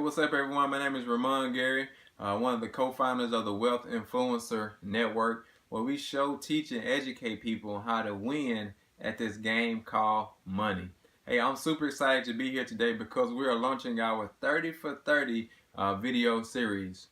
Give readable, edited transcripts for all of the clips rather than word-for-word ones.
what's up everyone? My name is Ramon Gary, one of the co-founders of the Wealth Influencer Network, where we show, teach, and educate people how to win at this game called money. Hey, I'm super excited to be here today because we are launching our 30 for 30 video series.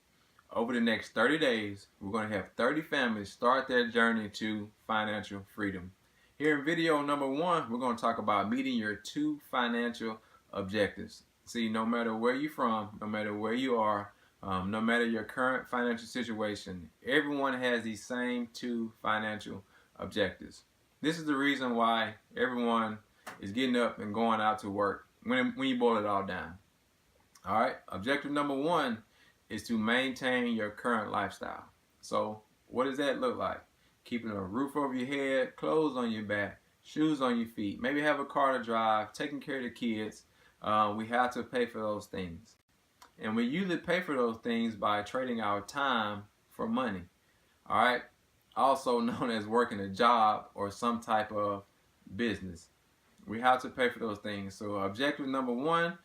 Over the next 30 days, we're going to have 30 families start their journey to financial freedom. Here in video number 1, we're going to talk about meeting your 2 financial objectives. See, no matter where you're from, no matter where you are, no matter your current financial situation, everyone has these same 2 financial objectives. This is the reason why everyone is getting up and going out to work when you boil it all down. All right, objective number 1 is to maintain your current lifestyle. So what does that look like? Keeping a roof over your head, clothes on your back, shoes on your feet, maybe have a car to drive, taking care of the kids. We have to pay for those things. And we usually pay for those things by trading our time for money. All right, also known as working a job or some type of business. We have to pay for those things. So objective number 1,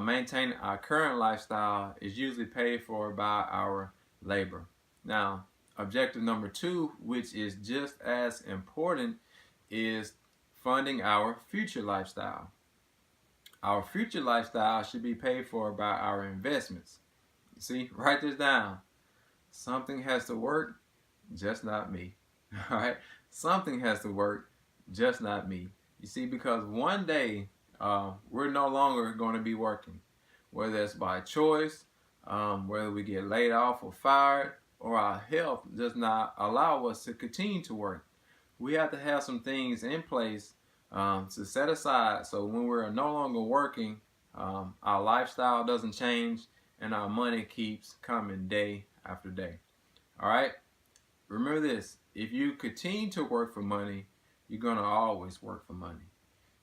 maintaining our current lifestyle, is usually paid for by our labor. Now, objective number 2, which is just as important, is funding our future lifestyle. Our future lifestyle should be paid for by our investments. See, write this down. Something has to work, just not me. All right, something has to work, just not me. You see, because one day we're no longer going to be working, whether it's by choice, whether we get laid off or fired, or our health does not allow us to continue to work. We have to have some things in place to set aside, so when we're no longer working, our lifestyle doesn't change and our money keeps coming day after day. All right, remember this: if you continue to work for money, you're gonna always work for money.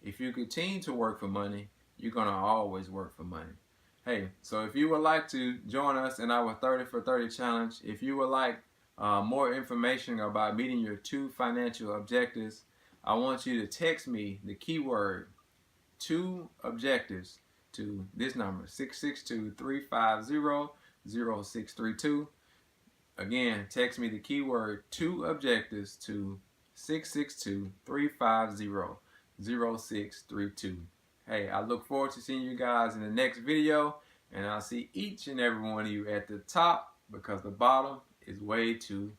If you continue to work for money, you're gonna always work for money. Hey, so if you would like to join us in our 30 for 30 challenge, if you would like more information about meeting your 2 financial objectives, I want you to text me the keyword 2 objectives to this number, 662-350-0632. Again, text me the keyword 2 objectives to 662-350-0632. Hey, I look forward to seeing you guys in the next video, and I'll see each and every one of you at the top, because the bottom is way too